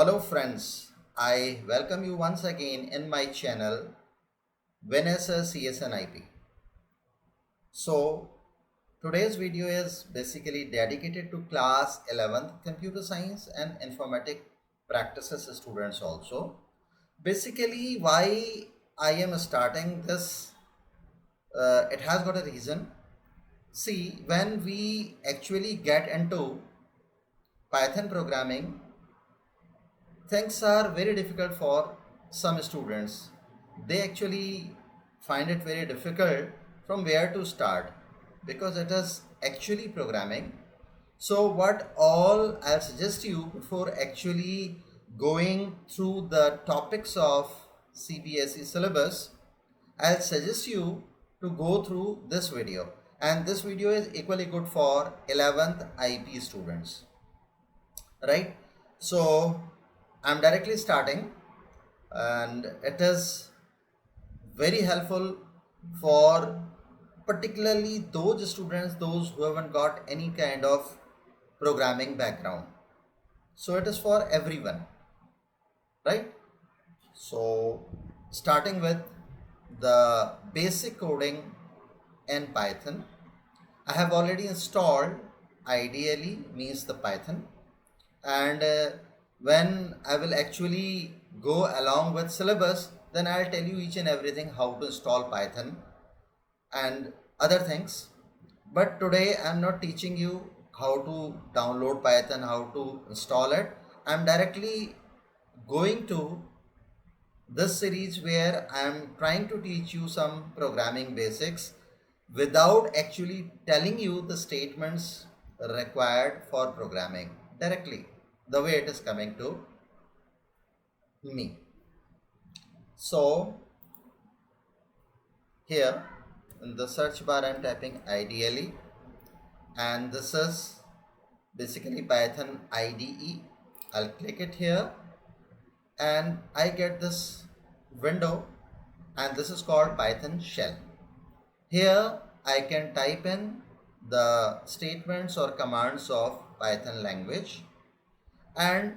Hello friends, I welcome you once again in my channel Vanessa CSNIP. So today's video is basically dedicated to class 11th computer science and informatic practices students also. Basically why I am starting this, it has got a reason. See, when we actually get into Python programming, things are very difficult for some students. They actually find it very difficult from where to start because it is actually programming. So what all I'll suggest you before actually going through the topics of CBSE syllabus, I'll suggest you to go through this video, and this video is equally good for 11th IP students, right? So I'm directly starting, and it is very helpful for particularly those students, those who haven't got any kind of programming background. So it is for everyone, right? So starting with the basic coding in Python, I have already installed ideally means the Python, and when I will actually go along with syllabus, then I'll tell you each and everything how to install Python and other things. But today I'm not teaching you how to download Python, how to install it. I'm directly going to this series where I'm trying to teach you some programming basics without actually telling you the statements required for programming directly, the way it is coming to me. So here in the search bar I'm typing ideally, and this is basically Python IDE. I'll click it here and I get this window, and this is called Python shell. Here I can type in the statements or commands of Python language, and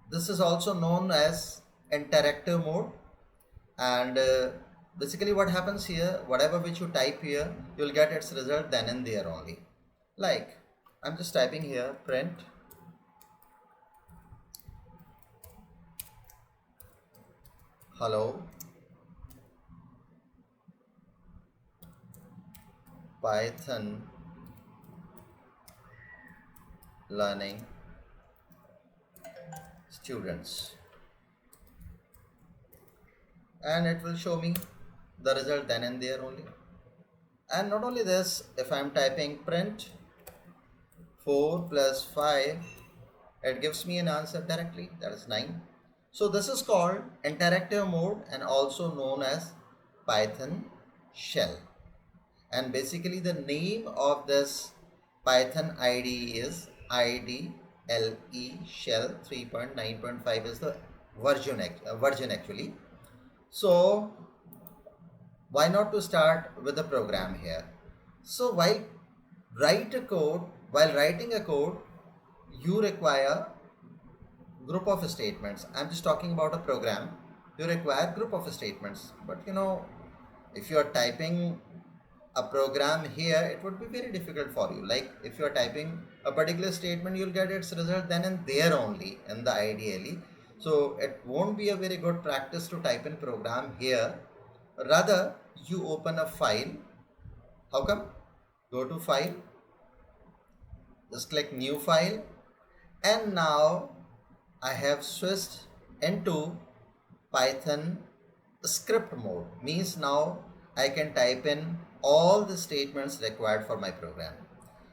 this is also known as interactive mode. And basically what happens here, whatever which you type here, you'll get its result then and there only. Like I'm just typing here print hello Python learning students, and it will show me the result then and there only. And not only this, if I'm typing print 4 plus 5, it gives me an answer directly, that is 9. So this is called interactive mode and also known as Python shell. And basically the name of this Python IDE is IDLE shell 3.9.5 is the version actually. So why not to start with the program here? So while writing a code, you require group of statements. I'm just talking about a program. You require group of statements. But if you are typing a program here, it would be very difficult for you. Like if you are typing a particular statement, you'll get its result then and there only in the ideally. So it won't be a very good practice to type in program here. Rather, you open a file. How come? Go to file, just click new file, and now I have switched into Python script mode. Means now I can type in all the statements required for my program.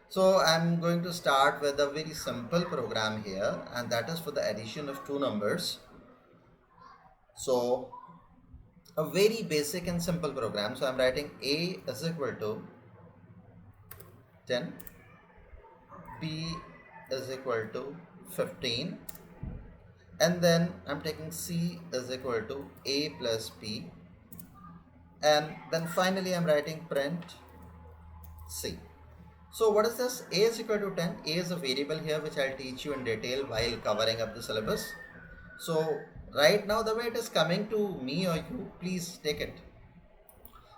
So I'm going to start with a very simple program here, and that is for the addition of two numbers. So a very basic and simple program. So I'm writing A is equal to 10, B is equal to 15, and then I'm taking C is equal to A plus B, and then finally I'm writing print C. So what is this? A is equal to 10. A is a variable here which I'll teach you in detail while covering up the syllabus. So right now the way it is coming to me or you, please take it.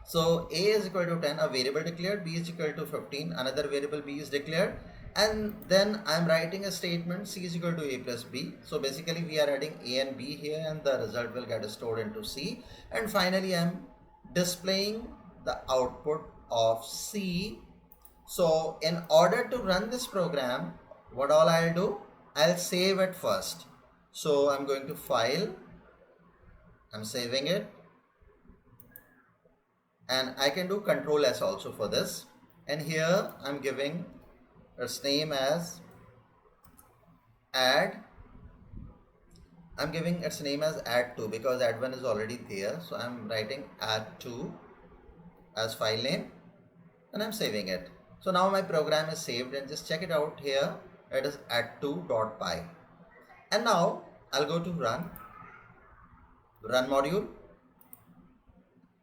So A is equal to 10, a variable declared, B is equal to 15, another variable B is declared, and then I'm writing a statement C is equal to A plus B. So basically we are adding A and B here and the result will get stored into C, and finally I'm displaying the output of C. So in order to run this program, what all I'll do, I'll save it first. So I'm going to File, I'm saving it, and I can do Control S also for this, and here I'm giving its name as add. I'm giving its name as add2 because add1 is already there, so I'm writing add2 as file name and I'm saving it. So now my program is saved, and just check it out here, it is add2.py. And now I'll go to run module,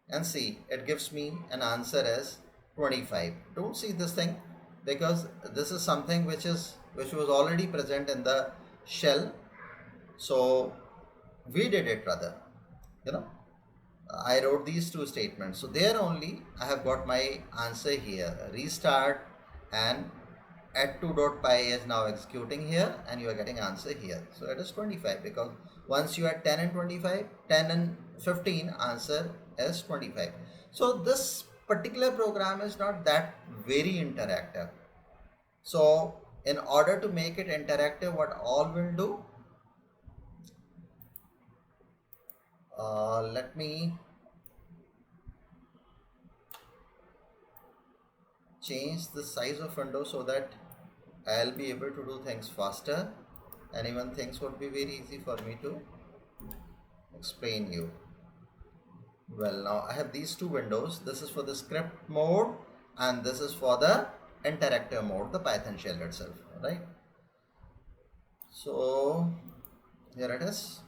and see it gives me an answer as 25. Don't see this thing because this is something which was already present in the shell. So we did it rather, I wrote these two statements. So there only I have got my answer here. Restart and add2.py is now executing here and you are getting answer here. So it is 25 because once you add 10 and 25, 10 and 15, answer is 25. So this particular program is not that very interactive. So in order to make it interactive, what all will do, let me change the size of window so that I'll be able to do things faster, and even things would be very easy for me to explain you. Well, now I have these two windows. This is for the script mode and this is for the interactive mode, the Python shell itself, right? So here it is.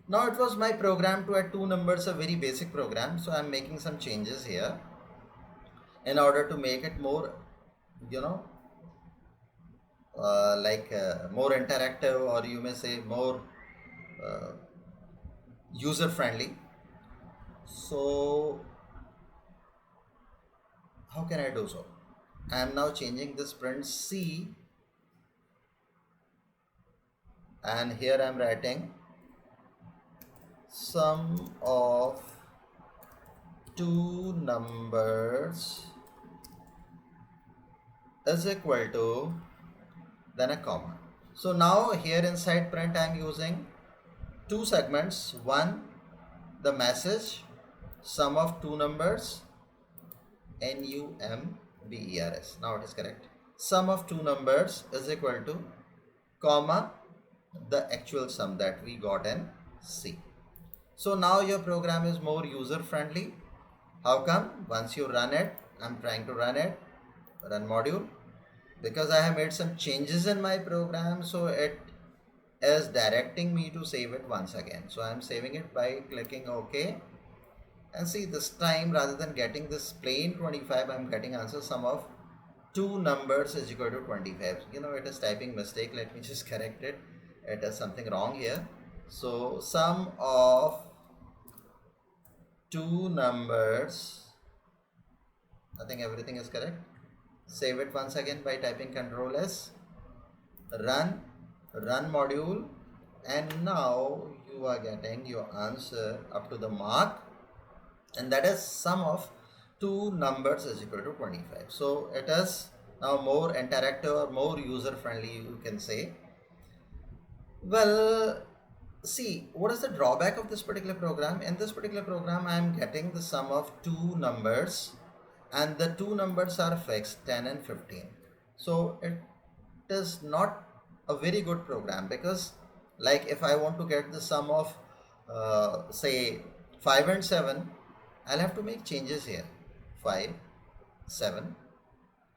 Now it was my program to add two numbers, a very basic program. So I'm making some changes here in order to make it more, more interactive, or you may say more user friendly. So how can I do so? I am now changing this print C, and here I am writing sum of two numbers is equal to, then a comma. So now here inside print I am using two segments. One, the message sum of two numbers, NUMBERS. Now it is correct. Sum of two numbers is equal to comma the actual sum that we got in C. So now your program is more user friendly. How come? Once you run it, I'm trying to run it, run module, because I have made some changes in my program, so it is directing me to save it once again. So I'm saving it by clicking OK, and see, this time rather than getting this plain 25, I'm getting answer sum of two numbers is equal to 25. It is typing mistake. Let me just correct it. It is something wrong here. So sum of two numbers, I think everything is correct. Save it once again by typing Ctrl S, run module, and now you are getting your answer up to the mark, and that is sum of two numbers is equal to 25. So it is now more interactive or more user friendly, you can say. Well, see, what is the drawback of this particular program? In this particular program, I am getting the sum of two numbers, and the two numbers are fixed, 10 and 15. So it is not a very good program, because like if I want to get the sum of say 5 and 7, I'll have to make changes here. 5, 7,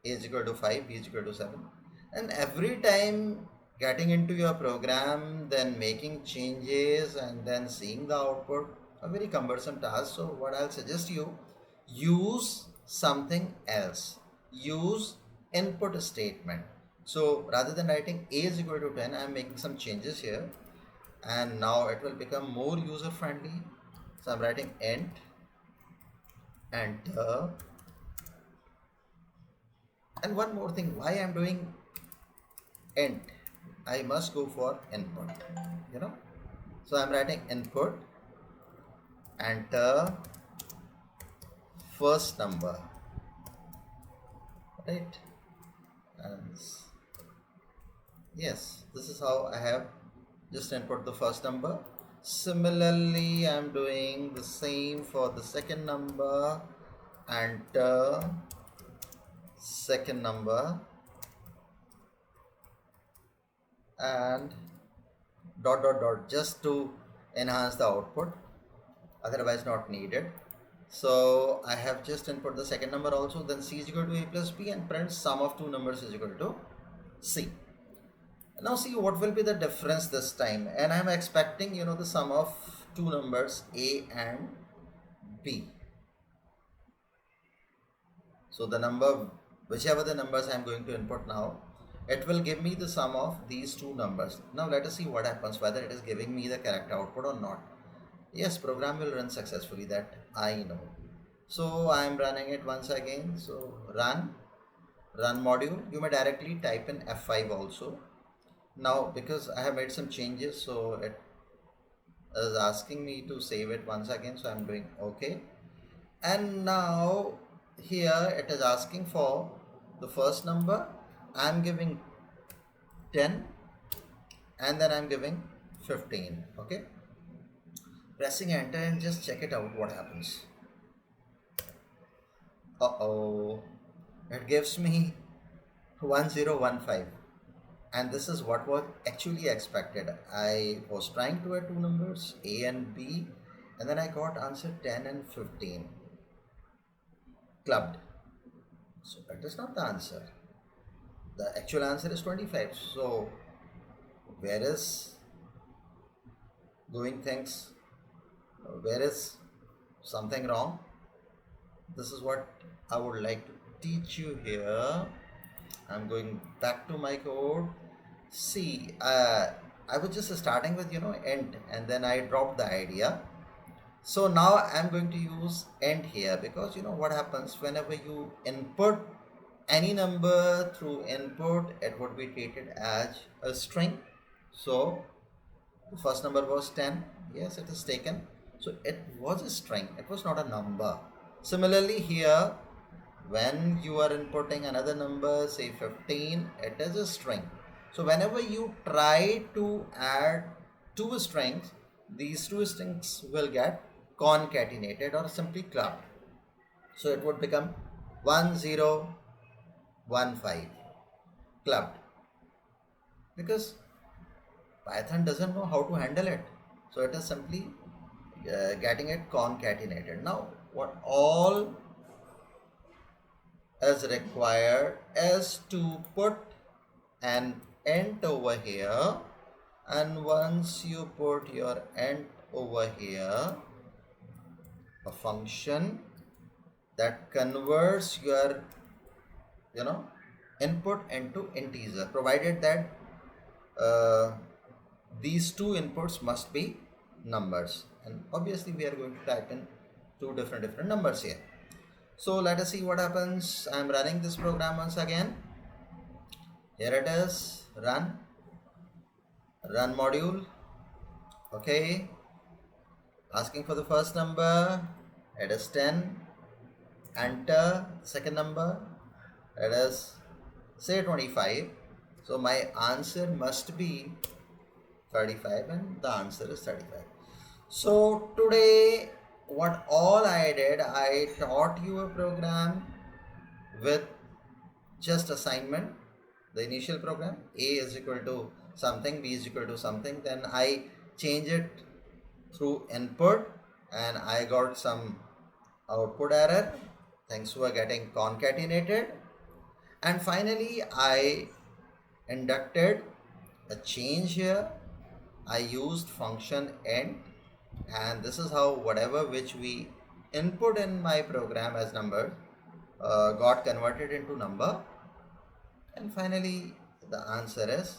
A is equal to 5, B is equal to 7, and every time getting into your program, then making changes and then seeing the output, a very cumbersome task. So what I'll suggest you, use something else. Use input statement. So rather than writing a is equal to 10, I am making some changes here, and now it will become more user friendly. So I'm writing int, enter, and one more thing, why I'm doing int, I must go for input, you know. So I'm writing input, enter, first number, right? And yes, this is how I have just input the first number. Similarly, I'm doing the same for the second number, enter, second number, and dot dot dot, just to enhance the output, otherwise not needed. So I have just input the second number also, then c is equal to a plus b, and print sum of two numbers is equal to c. Now see what will be the difference this time, and I'm expecting, you know, the sum of two numbers a and b. So the number, whichever the numbers I'm going to input now, it will give me the sum of these two numbers. Now let us see what happens, whether it is giving me the correct output or not. Yes, program will run successfully, that I know. So I am running it once again. So run module. You may directly type in F5 also. Now because I have made some changes, so it is asking me to save it once again, so I'm doing OK. And now here it is asking for the first number. I'm giving 10, and then I'm giving 15. Okay, pressing enter and just check it out what happens. It gives me 1015, and this is what was actually expected. I was trying to add two numbers a and b, and then I got answer 10 and 15 clubbed. So that is not the answer. The actual answer is 25. So where is doing things, where is something wrong? This is what I would like to teach you here. I'm going back to my code. See, I was just starting with, you know, int, and then I dropped the idea. So now I'm going to use int here, because you know what happens whenever you input any number through input, it would be treated as a string. So the first number was 10. Yes, it is taken. So it was a string. It was not a number. Similarly here, when you are inputting another number, say 15, it is a string. So whenever you try to add two strings, these two strings will get concatenated or simply clubbed. So it would become 1015 clubbed, because Python doesn't know how to handle it. So it is simply getting it concatenated. Now what all is required is to put an int over here, and once you put your int over here, a function that converts your, you know, input into integer, provided that these two inputs must be numbers, and obviously we are going to type in two different numbers here. So let us see what happens. I am running this program once again. Here it is, run module. Okay, asking for the first number, it is 10. Enter second number, it is say 25. So my answer must be 35, and the answer is 35. So today what all I did, I taught you a program with just assignment, the initial program, a is equal to something, b is equal to something, then I change it through input and I got some output error, things were getting concatenated, and finally I inducted a change here. I used function int, and this is how whatever which we input in my program as number got converted into number. and finally the answer is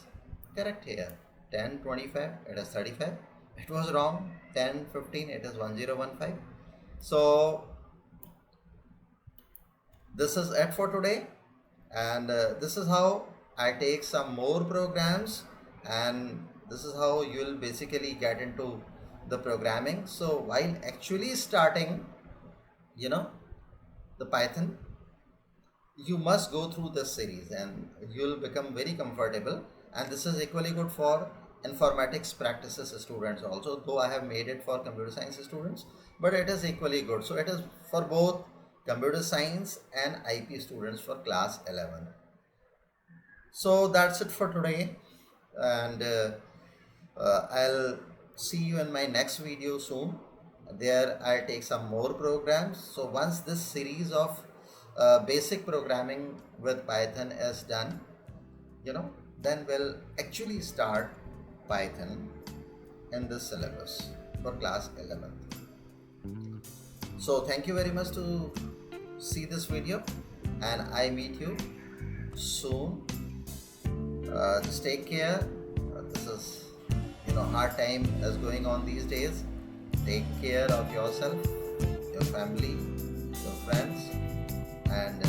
correct here. 10 25, it is 35. It was wrong. 10 15, it is 1015. So this is it for today, and this is how I take some more programs, and this is how you will basically get into the programming. So while actually starting, you know, the Python, you must go through this series and you'll become very comfortable. And this is equally good for informatics practices students also, though I have made it for computer science students, but it is equally good. So it is for both computer science and IP students for class 11. So that's it for today, and I'll see you in my next video soon. There I'll take some more programs. So once this series of basic programming with Python is done, then we'll actually start Python in this syllabus for class 11. So thank you very much to see this video, and I meet you soon. Just take care. This is, hard time is going on these days. Take care of yourself, your family, your friends, and